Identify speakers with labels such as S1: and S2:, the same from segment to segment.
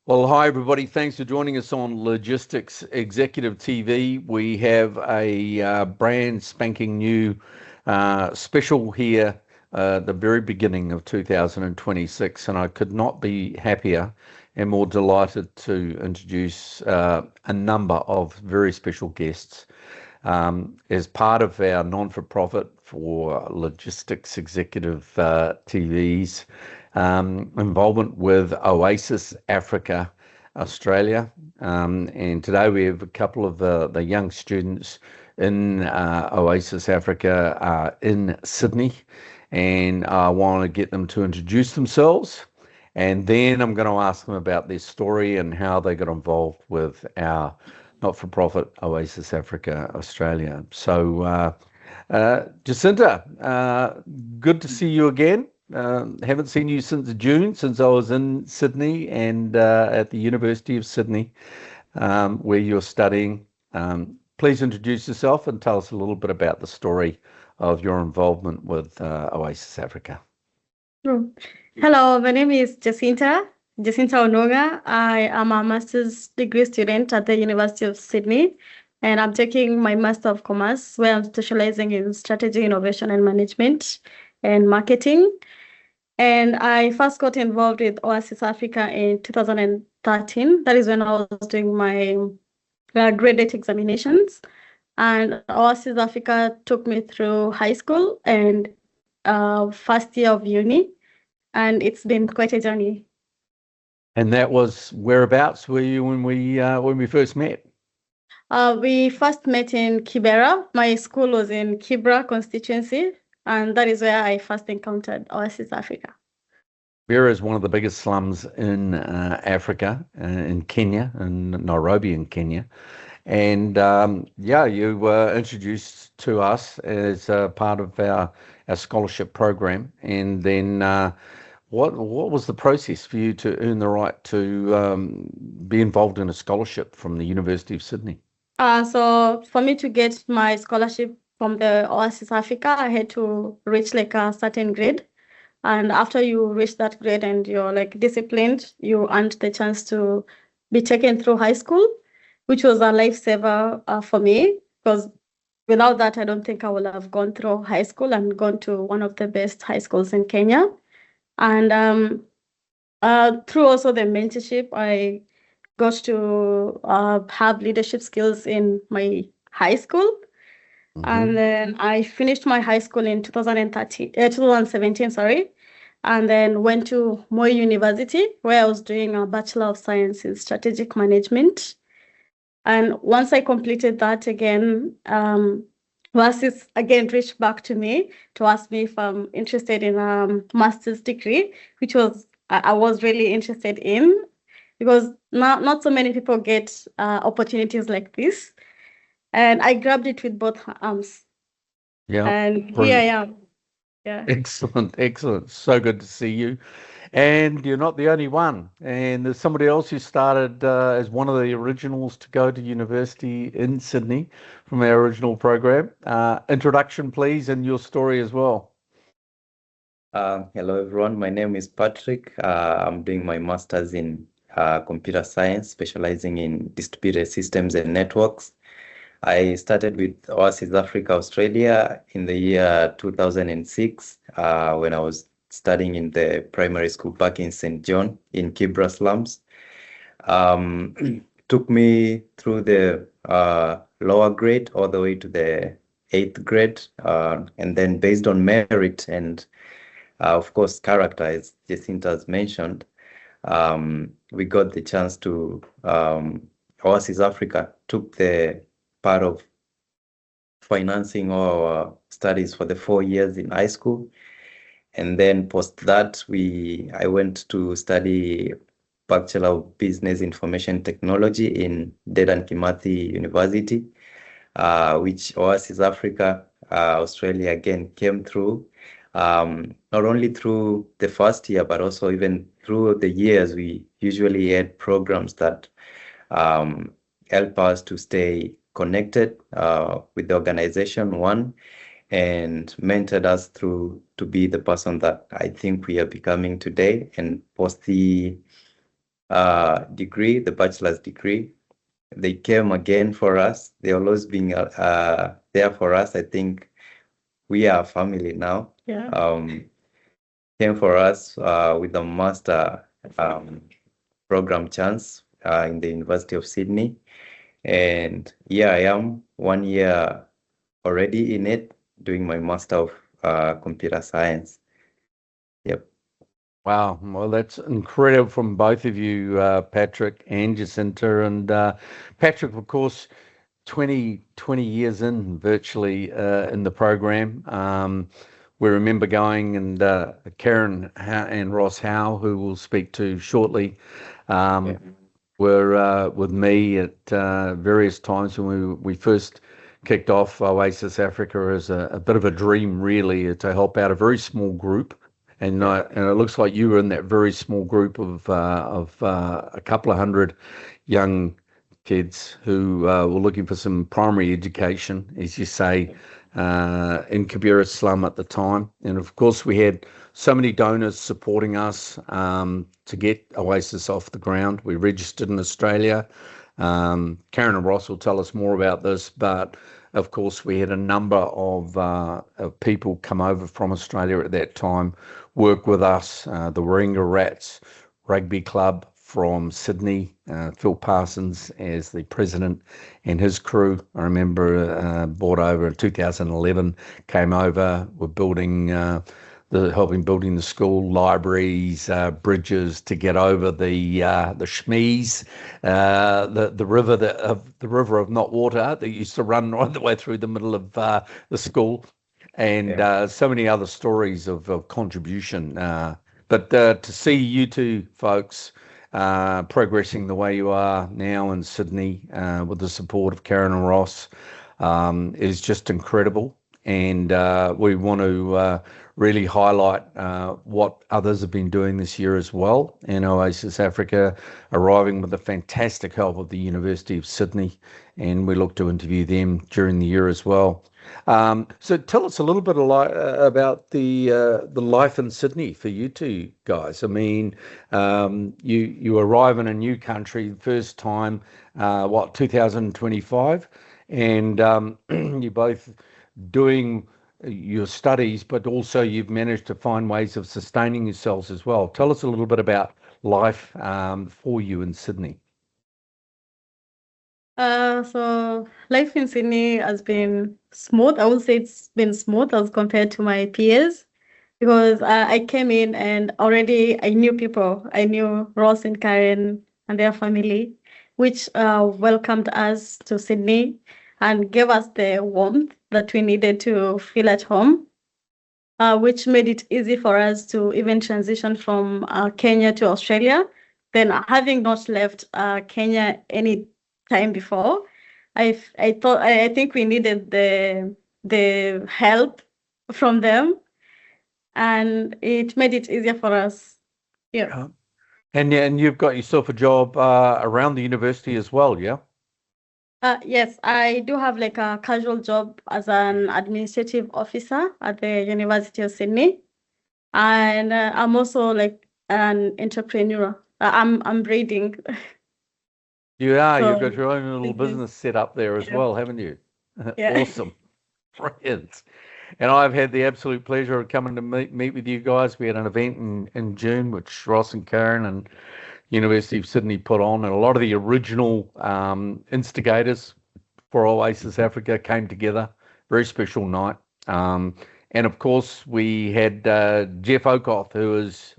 S1: Well, hi everybody. Thanks for joining us on Logistics Executive TV. We have a brand spanking new special here at the very beginning of 2026, and I could not be happier and more delighted to introduce a number of very special guests as part of our non-for-profit for Logistics Executive TV's involvement with Oasis Africa Australia. And today we have a couple of the young students in Oasis Africa in Sydney, and I want to get them to introduce themselves. And then I'm going to ask them about their story and how they got involved with our not-for-profit Oasis Africa Australia. So, Jacinta, good to see you again. Haven't seen you since June, since I was in Sydney and at the University of Sydney, where you're studying. Please introduce yourself and tell us a little bit about the story of your involvement with Oasis Africa.
S2: Hello, my name is Jacinta Ononga. I am a master's degree student at the University of Sydney, and I'm taking my Master of Commerce, where I'm specializing in strategy, innovation, and management and marketing. And I first got involved with Oasis Africa in 2013. That is when I was doing my grade 8 examinations. And Oasis Africa took me through high school and first year of uni. And it's been quite a journey.
S1: And that was whereabouts were you when we first met?
S2: We first met in Kibera. My school was in Kibera constituency, and that is where I first encountered Oasis Africa.
S1: Kibera is one of the biggest slums in Africa, in Kenya, in Nairobi in Kenya. And you were introduced to us as part of our scholarship program. And then what was the process for you to earn the right to be involved in a scholarship from the University of Sydney?
S2: So for me to get my scholarship from the Oasis Africa, I had to reach like a certain grade. And after you reach that grade and you're like disciplined, you earned the chance to be taken through high school, which was a lifesaver for me, because without that, I don't think I would have gone through high school and gone to one of the best high schools in Kenya. And through also the mentorship, I got to have leadership skills in my high school. Mm-hmm. And then I finished my high school in 2017, and then went to Moi University, where I was doing a Bachelor of Science in Strategic Management. And once I completed that again, Oasis again reached back to me to ask me if I'm interested in a master's degree, which I was really interested in, because not so many people get opportunities like this. And I grabbed it with both arms.
S1: Yeah.
S2: And here I am. Yeah.
S1: Excellent. So good to see you. And you're not the only one. And there's somebody else who started as one of the originals to go to university in Sydney from our original program. Introduction, please, and your story as well.
S3: Hello, everyone. My name is Patrick. I'm doing my master's in computer science, specializing in distributed systems and networks. I started with Oasis Africa Australia in the year 2006 when I was studying in the primary school back in St. John in Kibera slums. Took me through the lower grade all the way to the 8th grade, and then based on merit and of course character, as Jacinta has mentioned, we got the chance to Oasis Africa took the part of financing our studies for the 4 years in high school. And then post that, I went to study Bachelor of Business Information Technology in Dedan Kimathi University, which Oasis Africa Australia again came through, not only through the first year, but also even through the years. We usually had programs that help us to stay connected with the organization, one, and mentored us through to be the person that I think we are becoming today. And post the degree, the bachelor's degree. They came again for us. They always being there for us. I think we are family now.
S2: Yeah.
S3: Came for us with a master program chance in the University of Sydney. And yeah, I am 1 year already in it, doing my master of computer science. Yep.
S1: Wow, well, that's incredible from both of you, Patrick and Jacinta. And Patrick, of course, 20 years in virtually in the program. We remember going, and Karen and Ross Howe, who we'll speak to shortly, were with me at various times when we first kicked off Oasis Africa as a bit of a dream, really, to help out a very small group. And it looks like you were in that very small group of a couple of hundred young kids who were looking for some primary education, as you say, in Kibera slum at the time. And of course, we had so many donors supporting us to get Oasis off the ground. We registered in Australia. Karen and Ross will tell us more about this, but of course, we had a number of people come over from Australia at that time, work with us, the Warringah Rats Rugby Club from Sydney, Phil Parsons as the president and his crew. I remember brought over in 2011, came over, were building helping building the school, libraries, bridges to get over the Schmies, the river of not water that used to run right the way through the middle of the school, and so many other stories of contribution. But to see you two folks progressing the way you are now in Sydney with the support of Karen and Ross is just incredible. And we want to really highlight what others have been doing this year as well. And Oasis Africa arriving with the fantastic help of the University of Sydney, and we look to interview them during the year as well. So tell us a little bit about the life in Sydney for you two guys. I mean, you arrive in a new country first time, 2025, and you both doing your studies, but also you've managed to find ways of sustaining yourselves as well. Tell us a little bit about life for you in Sydney.
S2: So life in Sydney has been smooth. I would say it's been smooth as compared to my peers, because I came in and already I knew people. I knew Ross and Karen and their family, which welcomed us to Sydney and gave us the warmth that we needed to feel at home, which made it easy for us to even transition from Kenya to Australia. Then, having not left Kenya any time before, I think we needed the help from them, and it made it easier for us. Yeah.
S1: And you've got yourself a job around the university as well, yeah?
S2: Yes, I do have like a casual job as an administrative officer at the University of Sydney, and I'm also like an entrepreneur. I'm braiding.
S1: You are. You've
S2: So
S1: got your own little business set up there as well, haven't you?
S2: yeah.
S1: Awesome. Brilliant. And I've had the absolute pleasure of coming to meet with you guys. We had an event in June, which Ross and Karen and University of Sydney put on, and a lot of the original instigators for Oasis Africa came together. Very special night. And of course, we had Jeff Okoth, who is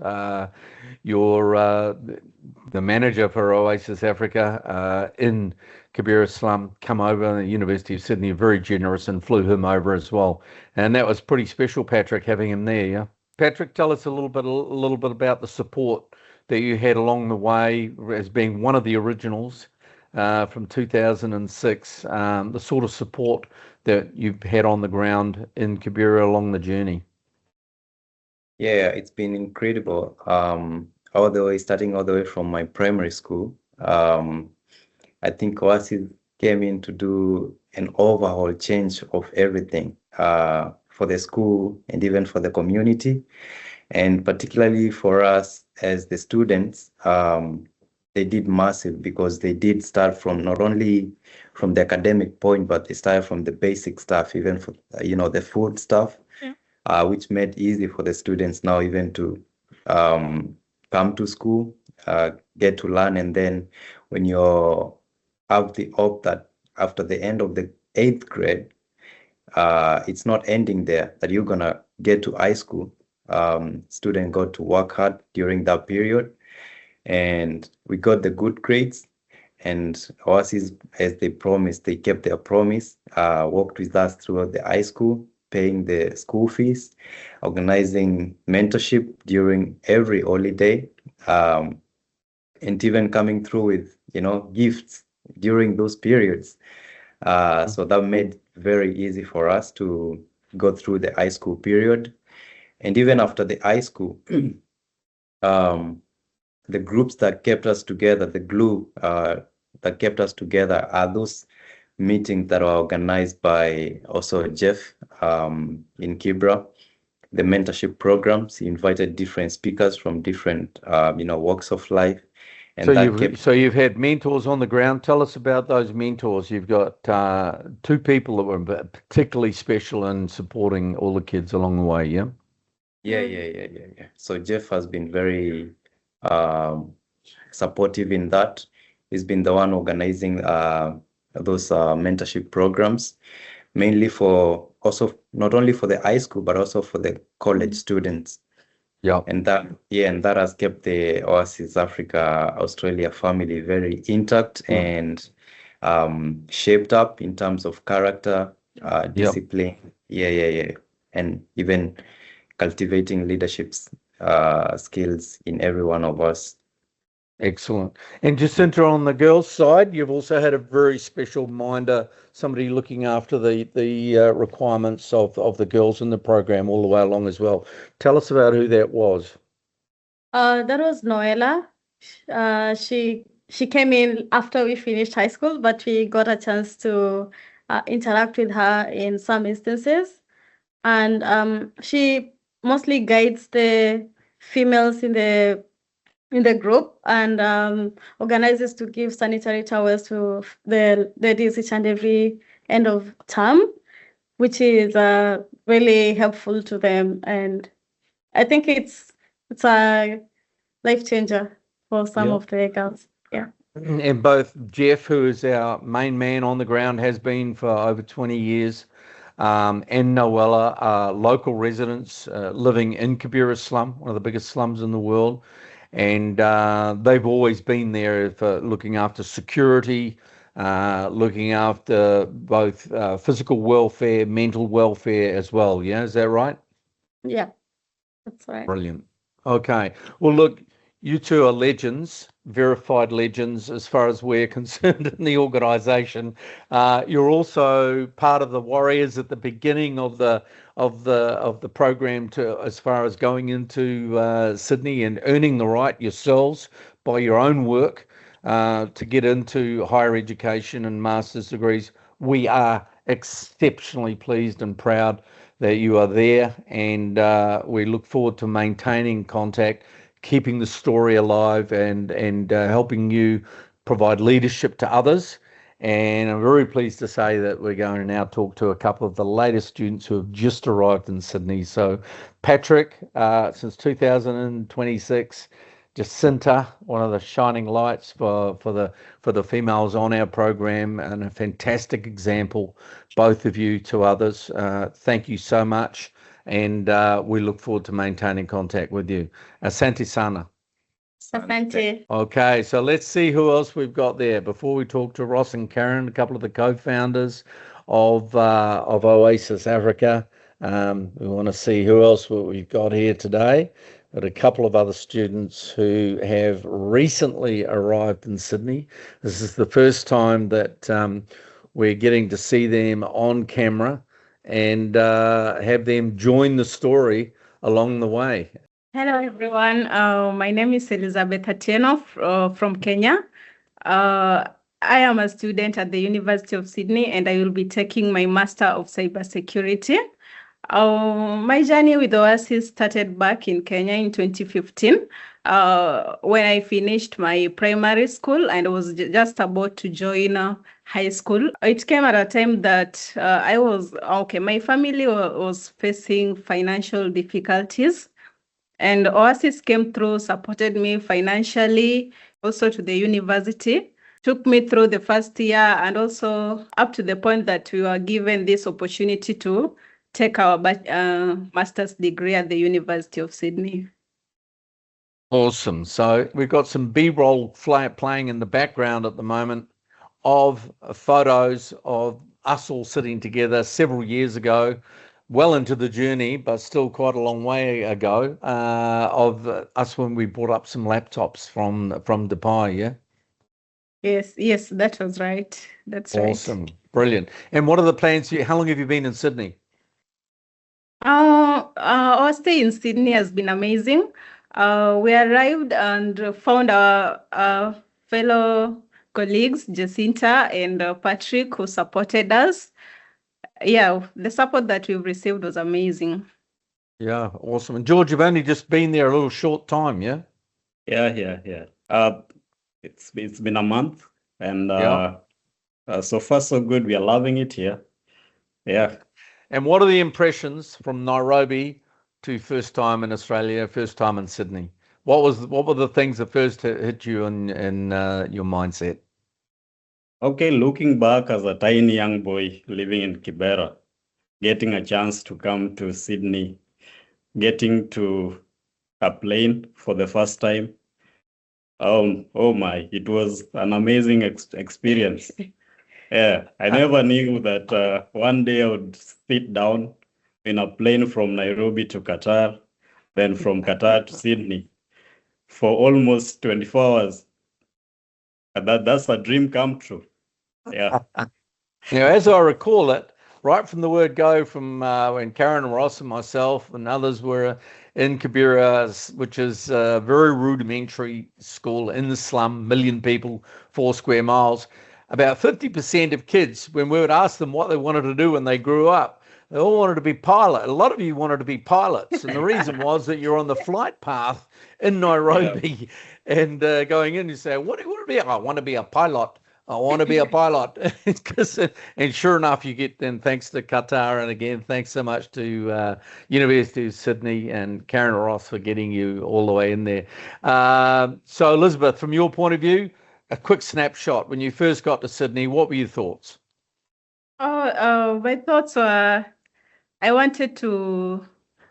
S1: the manager for Oasis Africa in Kibera slum, come over. The University of Sydney, very generous, and flew him over as well. And that was pretty special, Patrick, having him there. Yeah, Patrick, tell us a little bit about the support that you had along the way as being one of the originals from 2006, the sort of support that you've had on the ground in Kibera along the journey.
S3: Yeah, it's been incredible. Starting all the way from my primary school. I think Oasis came in to do an overhaul change of everything for the school and even for the community, and particularly for us as the students. did massive, because they did start from not only from the academic point, but they started from the basic stuff, even for the food stuff, which made easy for the students now even to come to school, get to learn, and then when you're have the hope that after the end of the 8th grade, it's not ending there, that you're gonna get to high school. Student got to work hard during that period, and we got the good grades. And Oasis, as they promised, they kept their promise, worked with us throughout the high school, paying the school fees, organizing mentorship during every holiday, and even coming through with, gifts during those periods. So that made it very easy for us to go through the high school period. And even after the high school, the groups that kept us together, the glue that kept us together, are those meetings that are organized by also Jeff in Kibra, the mentorship programs. He invited different speakers from different walks of life. And
S1: so you've had mentors on the ground. Tell us about those mentors. You've got 2 people that were particularly special in supporting all the kids along the way, yeah?
S3: Yeah. So Jeff has been very supportive in that. He's been the one organizing those mentorship programs, mainly for also not only for the high school, but also for the college students.
S1: Yeah.
S3: And that has kept the Oasis Africa Australia family very intact and shaped up in terms of character, discipline. Yeah. And even cultivating leadership skills in every one of us.
S1: Excellent. And Jacinta, on the girls' side, you've also had a very special minder, somebody looking after the requirements of the girls in the program all the way along as well. Tell us about who that was.
S2: That was Noella. She came in after we finished high school, but we got a chance to interact with her in some instances. And she mostly guides the females in the group and organizes to give sanitary towels to the ladies each and every end of term, which is really helpful to them. And I think it's a life changer for some of the girls. Yeah.
S1: And both Jeff, who is our main man on the ground, has been for over 20 years, and Noella are local residents living in Kibera slum, one of the biggest slums in the world. And they've always been there for looking after security, looking after both physical welfare, mental welfare as well. Yeah, is that right?
S2: Yeah, that's right.
S1: Brilliant. Okay. Well, look, you two are legends, verified legends as far as we're concerned in the organisation. You're also part of the warriors at the beginning of the program, to as far as going into Sydney and earning the right yourselves by your own work to get into higher education and master's degrees. We are exceptionally pleased and proud that you are there, and we look forward to maintaining contact, keeping the story alive, and helping you provide leadership to others. And I'm very pleased to say that we're going to now talk to a couple of the latest students who have just arrived in Sydney. So Patrick, since 2026, Jacinta, one of the shining lights for the females on our program, and a fantastic example, both of you to others. Thank you so much. And we look forward to maintaining contact with you. Asante sana.
S2: Asante.
S1: Okay, so let's see who else we've got there. Before we talk to Ross and Karen, a couple of the co-founders of Oasis Africa, we want to see who else we've got here today. But a couple of other students who have recently arrived in Sydney. This is the first time that we're getting to see them on camera and have them join the story along the way.
S4: Hello, everyone. My name is Elizabeth Atieno from Kenya. I am a student at the University of Sydney, and I will be taking my Master of Cybersecurity. My journey with Oasis started back in Kenya in 2015. when I finished my primary school and was just about to join high school. It came at a time that my family was facing financial difficulties, and Oasis came through, supported me financially, also to the university, took me through the first year, and also up to the point that we were given this opportunity to take our master's degree at the University of Sydney.
S1: Awesome. So we've got some B-roll playing in the background at the moment of photos of us all sitting together several years ago, well into the journey, but still quite a long way ago, of us when we brought up some laptops from Dubai, yeah?
S4: Yes, that was right. That's right.
S1: Awesome. Brilliant. And what are the plans? How long have you been in Sydney?
S4: Our stay in Sydney has been amazing. We arrived and found our fellow colleagues, Jacinta and Patrick, who supported us. Yeah, the support that we've received was amazing.
S1: Yeah, awesome. And George, you've only just been there a little short time, yeah?
S5: Yeah. It's been a month, and so far so good. We are loving it here. Yeah.
S1: And what are the impressions from Nairobi to first time in Australia, first time in Sydney? What were the things that first hit you in your mindset?
S5: Okay, looking back as a tiny young boy living in Kibera, getting a chance to come to Sydney, getting to a plane for the first time. Oh my, it was an amazing experience. Yeah, I never knew that one day I would sit down in a plane from Nairobi to Qatar, then from Qatar to Sydney for almost 24 hours. That's a dream come true. Yeah.
S1: As I recall it, right from the word go, from when Karen Ross and myself and others were in Kibera, which is a very rudimentary school in the slum, 1 million people, 4 square miles. About 50% of kids, when we would ask them what they wanted to do when they grew up, they all wanted to be pilot. A lot of you wanted to be pilots. And the reason was that you're on the flight path in Nairobi and going in, you say, what do you want to be? I want to be a pilot. I want to be a pilot. And sure enough, you get then, thanks to Qatar, and again, thanks so much to University of Sydney and Karen Ross for getting you all the way in there. So Elizabeth, from your point of view, a quick snapshot. When you first got to Sydney, what were your thoughts?
S4: My thoughts were, I wanted to...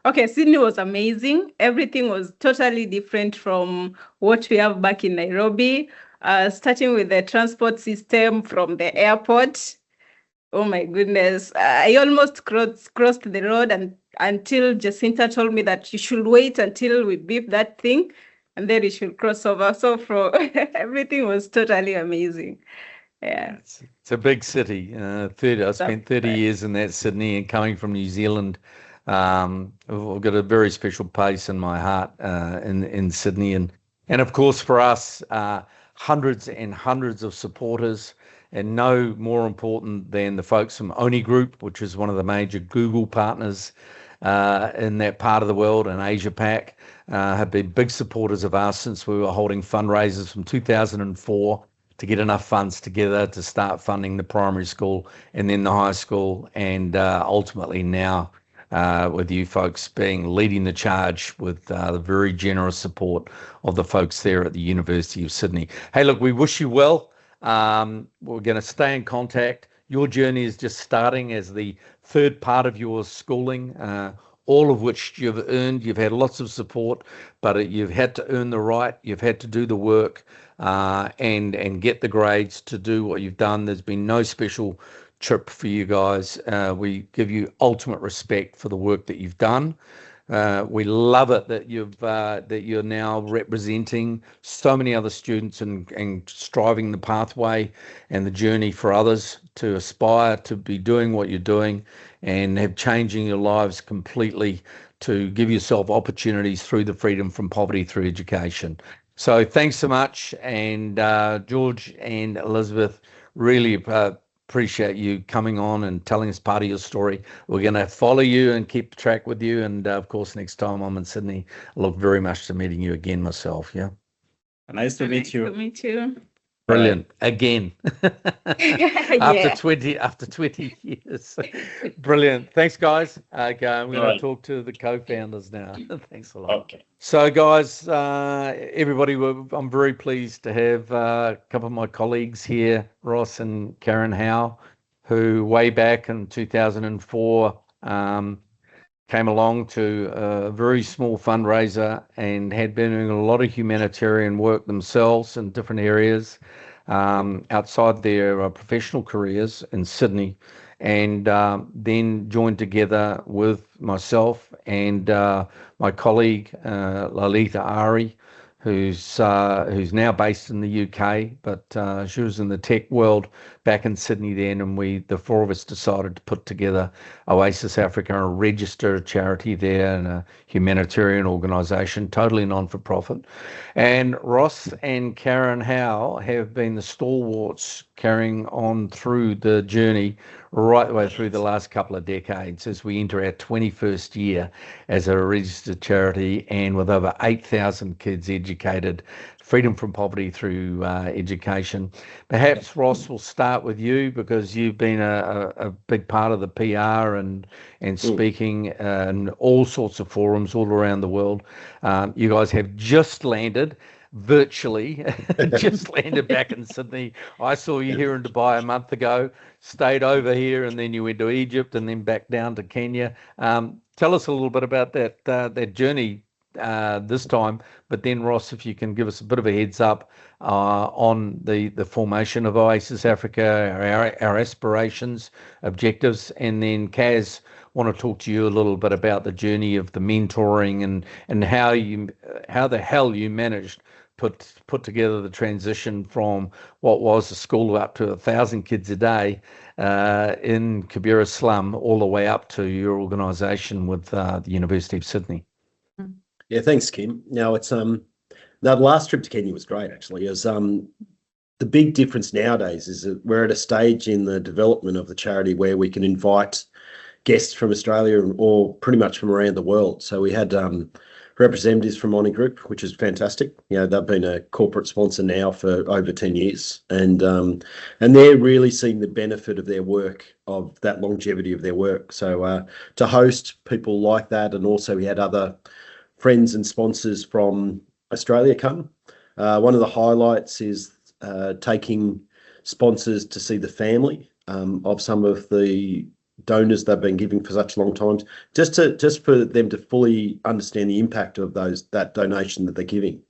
S4: Okay, Sydney was amazing. Everything was totally different from what we have back in Nairobi. Starting with the transport system from the airport. Oh my goodness. I almost crossed the road until Jacinta told me that you should wait until we beep that thing and then you should cross over. So everything was totally amazing. Yeah.
S1: It's a big city. I spent 30 years in that Sydney, and coming from New Zealand, I've got a very special place in my heart in Sydney. And of course for us, hundreds and hundreds of supporters, and no more important than the folks from Oni Group, which is one of the major Google partners in that part of the world, and Asia Pac, have been big supporters of us since we were holding fundraisers from 2004 to get enough funds together to start funding the primary school and then the high school, and ultimately now with you folks leading the charge with the very generous support of the folks there at the University of Sydney. Hey, look, we wish you well. We're going to stay in contact. Your journey is just starting as the third part of your schooling, all of which you've earned. You've had lots of support, but you've had to earn the right. You've had to do the work and get the grades to do what you've done. There's been no special trip for you guys. We give you ultimate respect for the work that you've done. We love it that you're now representing so many other students and striving the pathway and the journey for others to aspire to be doing what you're doing and have changing your lives completely to give yourself opportunities through the freedom from poverty through education. So thanks so much. And George and Elizabeth, really appreciate you coming on and telling us part of your story. We're going to follow you and keep track with you. And of course, next time I'm in Sydney, I look very much to meeting you again myself. Yeah.
S5: Nice to meet you.
S4: Nice to meet you.
S1: Brilliant. Again.
S4: Yeah.
S1: After 20 years. Brilliant. Thanks, guys. Okay, I'm going to
S5: Alright.
S1: talk to the co-founders now. Thanks a lot.
S5: Okay.
S1: So, guys, everybody, I'm very pleased to have a couple of my colleagues here, Ross and Karen Howe, who way back in 2004 came along to a very small fundraiser and had been doing a lot of humanitarian work themselves in different areas outside their professional careers in Sydney, and then joined together with myself and my colleague Lalita Ari, who's now based in the UK, but she was in the tech world back in Sydney then, and the four of us decided to put together Oasis Africa and register a charity there and a humanitarian organisation, totally non-for-profit. And Ross and Karen Howe have been the stalwarts carrying on through the journey right the way through the last couple of decades as we enter our 21st year as a registered charity, and with over 8,000 kids educated, freedom from poverty through education. Perhaps, Ross, we'll start with you because you've been a big part of the PR and speaking in all sorts of forums all around the world. You guys have just landed virtually just landed back in Sydney. I saw you here in Dubai a month ago, stayed over here, and then you went to Egypt and then back down to Kenya. Tell us a little bit about that journey this time, but then Ross, if you can give us a bit of a heads up on the formation of Oasis Africa, our aspirations, objectives, and then Kaz, want to talk to you a little bit about the journey of the mentoring and how the hell you managed put together the transition from what was a school of up to 1,000 kids a day in Kibera slum all the way up to your organisation with the University of Sydney.
S6: Yeah, thanks, Kim. Now it's the last trip to Kenya was great actually. It was the big difference nowadays is that we're at a stage in the development of the charity where we can invite guests from Australia or pretty much from around the world. So we had representatives from Oni Group, which is fantastic. You know, they've been a corporate sponsor now for over 10 years, and they're really seeing the benefit of their work, of that longevity of their work. So to host people like that, and also we had other friends and sponsors from Australia come. One of the highlights is taking sponsors to see the family of some of the donors they've been giving for such long times, just for them to fully understand the impact of that donation that they're giving.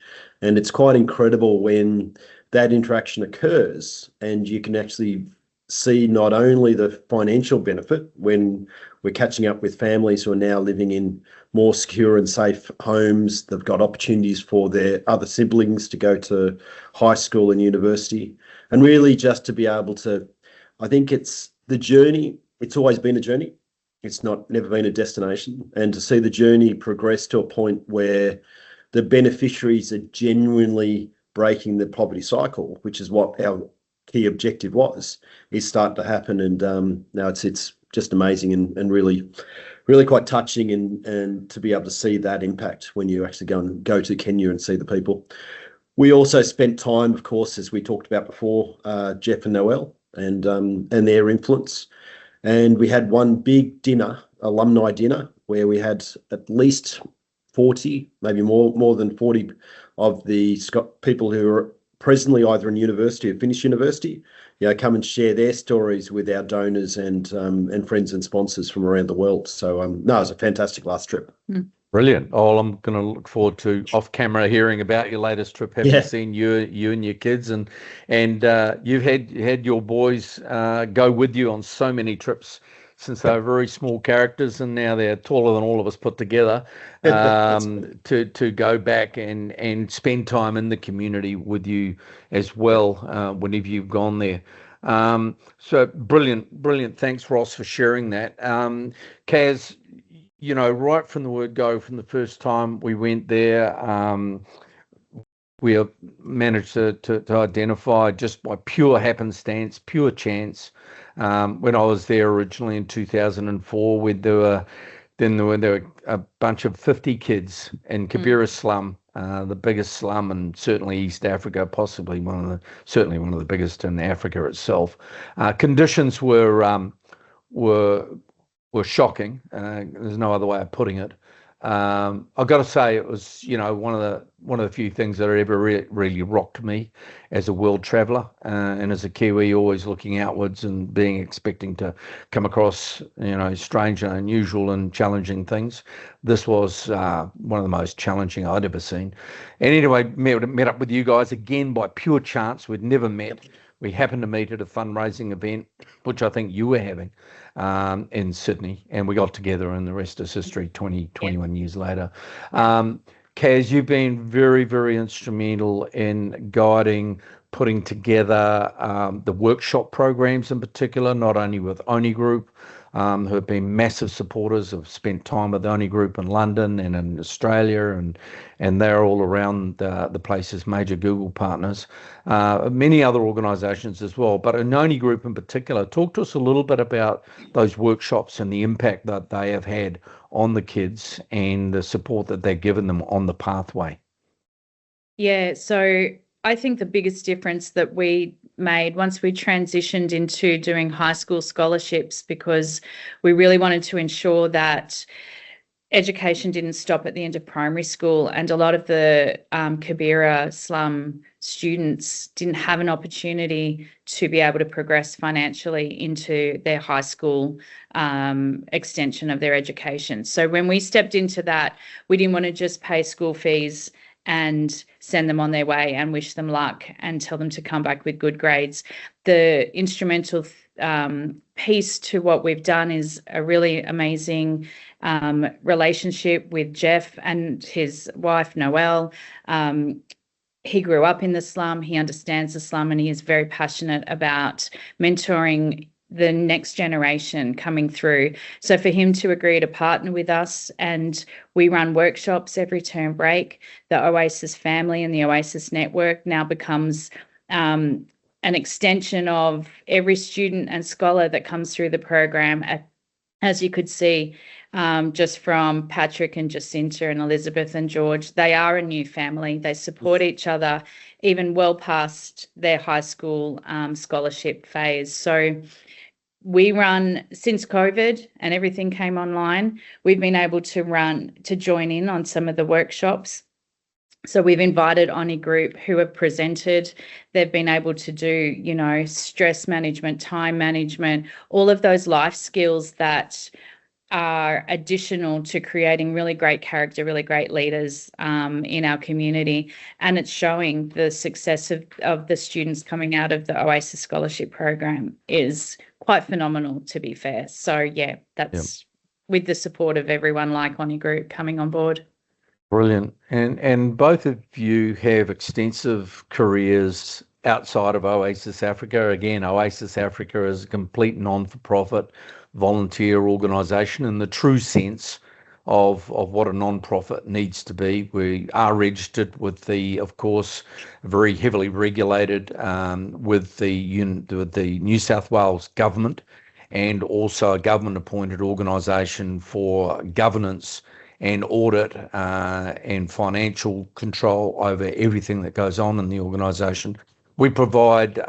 S6: And it's quite incredible when that interaction occurs and you can actually see not only the financial benefit when we're catching up with families who are now living in more secure and safe homes, they've got opportunities for their other siblings to go to high school and university, and really just to be able to, I think it's the journey. It's always been a journey. It's never been a destination. And to see the journey progress to a point where the beneficiaries are genuinely breaking the poverty cycle, which is what our key objective was, is starting to happen. And now it's just amazing and really, really quite touching and to be able to see that impact when you actually go to Kenya and see the people. We also spent time, of course, as we talked about before, Jeff and Noel and their influence. And we had one big dinner, alumni dinner, where we had at least 40, maybe more than 40 of the people who are presently either in university or finished university, come and share their stories with our donors and friends and sponsors from around the world. So no, it was a fantastic last trip.
S1: Brilliant. Oh, I'm going to look forward to off camera hearing about your latest trip, having seen you and your kids, and you've had your boys go with you on so many trips since they were very small characters, and now they're taller than all of us put together, to go back and spend time in the community with you as well whenever you've gone there. So brilliant. Thanks, Ross, for sharing that. Kaz, right from the word go, from the first time we went there, we have managed to identify just by pure happenstance, pure chance. When I was there originally in 2004, when there were a bunch of 50 kids in Kibera slum, the biggest slum in certainly East Africa, possibly certainly one of the biggest in Africa itself. Conditions were shocking. There's no other way of putting it. I've got to say it was, one of the few things that ever really rocked me as a world traveller, and as a Kiwi, always looking outwards and expecting to come across, strange and unusual and challenging things. This was one of the most challenging I'd ever seen. And anyway, met up with you guys again by pure chance. We'd never met. We happened to meet at a fundraising event, which I think you were having in Sydney, and we got together, and the rest is history 21 years later. Kaz, you've been very, very instrumental in guiding, putting together the workshop programs in particular, not only with ONI Group, who have been massive supporters, have spent time with ONI Group in London and in Australia, and they're all around the place as major Google partners. Many other organisations as well, but in ONI Group in particular. Talk to us a little bit about those workshops and the impact that they have had on the kids and the support that they've given them on the pathway.
S7: Yeah, so I think the biggest difference that we made once we transitioned into doing high school scholarships, because we really wanted to ensure that education didn't stop at the end of primary school, and a lot of the Kibera slum students didn't have an opportunity to be able to progress financially into their high school extension of their education. So when we stepped into that, we didn't want to just pay school fees and send them on their way and wish them luck and tell them to come back with good grades. The instrumental piece to what we've done is a really amazing relationship with Jeff and his wife, Noelle. He grew up in the slum, he understands the slum, and he is very passionate about mentoring the next generation coming through. So for him to agree to partner with us, and we run workshops every term break, the Oasis family and the Oasis network now becomes an extension of every student and scholar that comes through the program. As you could see, just from Patrick and Jacinta and Elizabeth and George, they are a new family. They support each other even well past their high school scholarship phase. So we run, since COVID and everything came online, we've been able to join in on some of the workshops. So we've invited ONI Group, who have presented. They've been able to do, stress management, time management, all of those life skills that are additional to creating really great character, really great leaders in our community. And it's showing the success of the students coming out of the Oasis Scholarship Program is quite phenomenal, to be fair. So, yeah, that's with the support of everyone like ONI Group coming on board.
S1: Brilliant. And both of you have extensive careers outside of Oasis Africa. Again, Oasis Africa is a complete non-for-profit volunteer organisation in the true sense of what a non-profit needs to be. We are registered with of course, very heavily regulated with the New South Wales government, and also a government-appointed organisation for governance and audit and financial control over everything that goes on in the organisation. We provide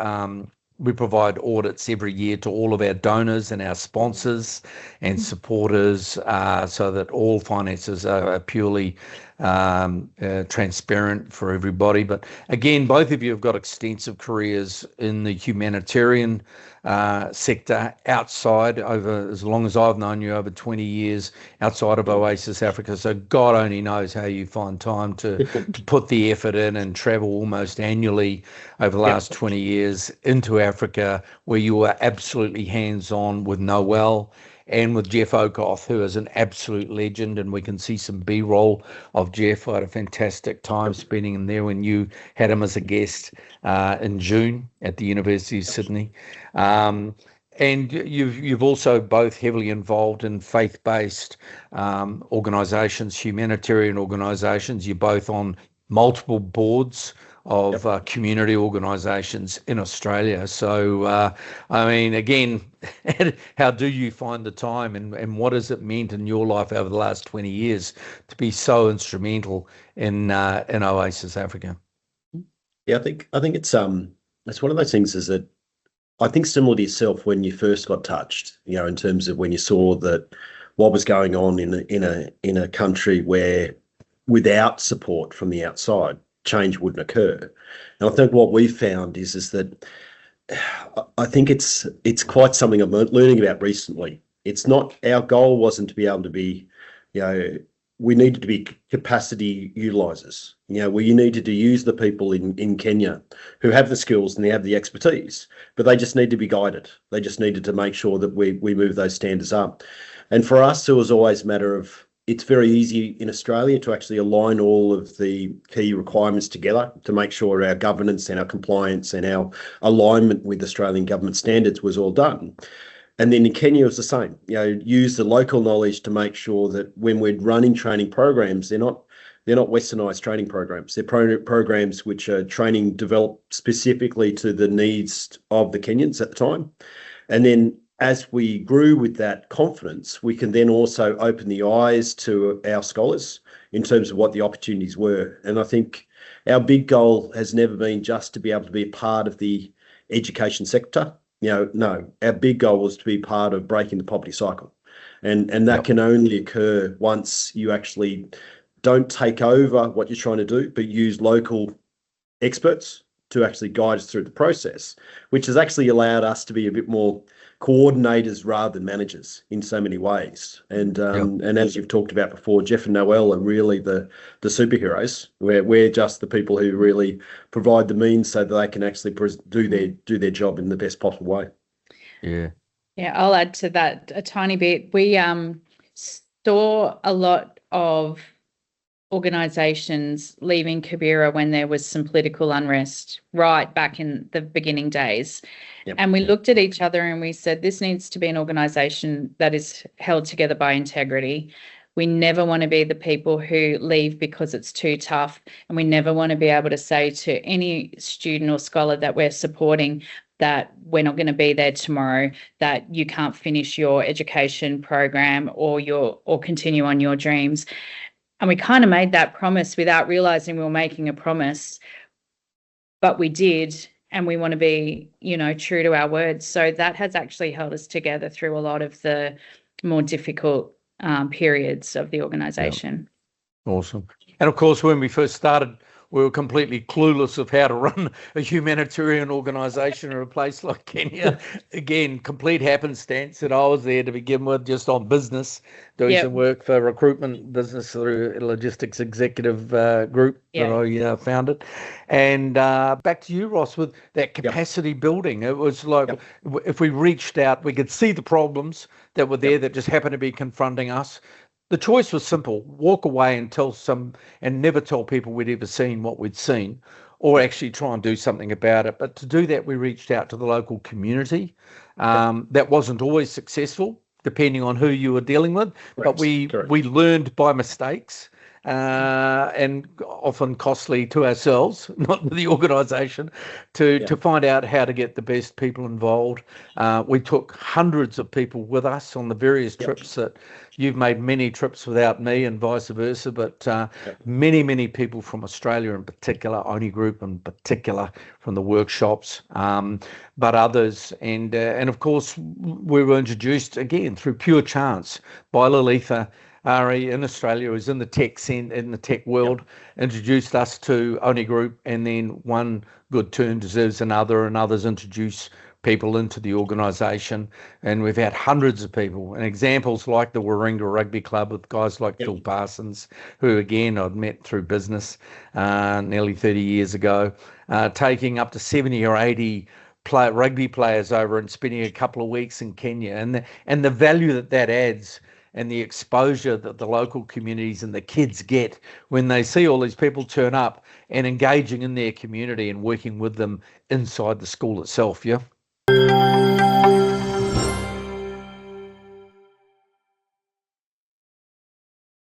S1: audits every year to all of our donors and our sponsors and supporters, so that all finances are purely transparent for everybody. But again, both of you have got extensive careers in the humanitarian sector outside, over as long as I've known you, over 20 years outside of Oasis Africa. So God only knows how you find time to put the effort in and travel almost annually over the last 20 years into Africa, where you were absolutely hands-on with Noelle and with Jeff Okoth, who is an absolute legend, and we can see some B-roll of Jeff. I had a fantastic time spending him there when you had him as a guest in June at the University of Sydney. And you've also both heavily involved in faith-based organisations, humanitarian organisations. You're both on multiple boards of community organisations in Australia. So, I mean, again, how do you find the time, and what has it meant in your life over the last 20 years to be so instrumental in Oasis Africa?
S6: Yeah, I think it's one of those things, is that I think similar to yourself when you first got touched, you know, in terms of when you saw that what was going on in a country where without support from the outside, change wouldn't occur. And I think what we found is that I think it's quite something I'm learning about recently. It's not, our goal wasn't to be able to be, you know, we needed to be capacity utilisers. You know, we needed to use the people in Kenya who have the skills and they have the expertise, but they just need to be guided. They just needed to make sure that we move those standards up. And for us, it was always a matter of, it's very easy in Australia to actually align all of the key requirements together to make sure our governance and our compliance and our alignment with Australian government standards was all done. And then in Kenya, it was the same. You know, use the local knowledge to make sure that when we're running training programs, they're not Westernized training programs. They're programs which are training developed specifically to the needs of the Kenyans at the time. And then as we grew with that confidence, we can then also open the eyes to our scholars in terms of what the opportunities were. And I think our big goal has never been just to be able to be a part of the education sector. You know, no, our big goal was to be part of breaking the poverty cycle. And that can only occur once you actually don't take over what you're trying to do, but use local experts to actually guide us through the process, which has actually allowed us to be a bit more coordinators rather than managers in so many ways. And as you've talked about before, Jeff and Noel are really the superheroes. We're just the people who really provide the means so that they can actually do their job in the best possible way.
S7: Yeah, I'll add to that a tiny bit. We saw a lot of organisations leaving Kibera when there was some political unrest right back in the beginning days. And we looked at each other and we said, this needs to be an organisation that is held together by integrity. We never want to be the people who leave because it's too tough. And we never want to be able to say to any student or scholar that we're supporting that we're not going to be there tomorrow, that you can't finish your education program or continue on your dreams. And we kind of made that promise without realising we were making a promise, but we did, and we want to be, you know, true to our words. So that has actually held us together through a lot of the more difficult periods of the organisation.
S1: Awesome. And of course, when we first started, we were completely clueless of how to run a humanitarian organisation in a place like Kenya. Again, complete happenstance that I was there to begin with, just on business, doing some work for recruitment business through a logistics executive group that I founded. And back to you, Ross, with that capacity building. It was like if we reached out, we could see the problems that were there that just happened to be confronting us. The choice was simple: walk away and never tell people we'd ever seen what we'd seen, or actually try and do something about it. But to do that, we reached out to the local community. That wasn't always successful, depending on who you were dealing with. Correct. But we learned by mistakes, and often costly to ourselves, not the organisation, to find out how to get the best people involved. We took hundreds of people with us on the various trips that you've made many trips without me and vice versa, but many, many people from Australia in particular, Oni Group in particular, from the workshops, but others. And of course, we were introduced again through pure chance by Lalitha Ari in Australia, who's in the tech world, introduced us to Oni Group, and then one good turn deserves another, and others introduce people into the organisation. And we've had hundreds of people, and examples like the Warringah Rugby Club with guys like Phil Parsons, who again I'd met through business nearly 30 years ago, taking up to 70 or 80 rugby players over and spending a couple of weeks in Kenya, and the value that adds, and the exposure that the local communities and the kids get when they see all these people turn up and engaging in their community and working with them inside the school itself.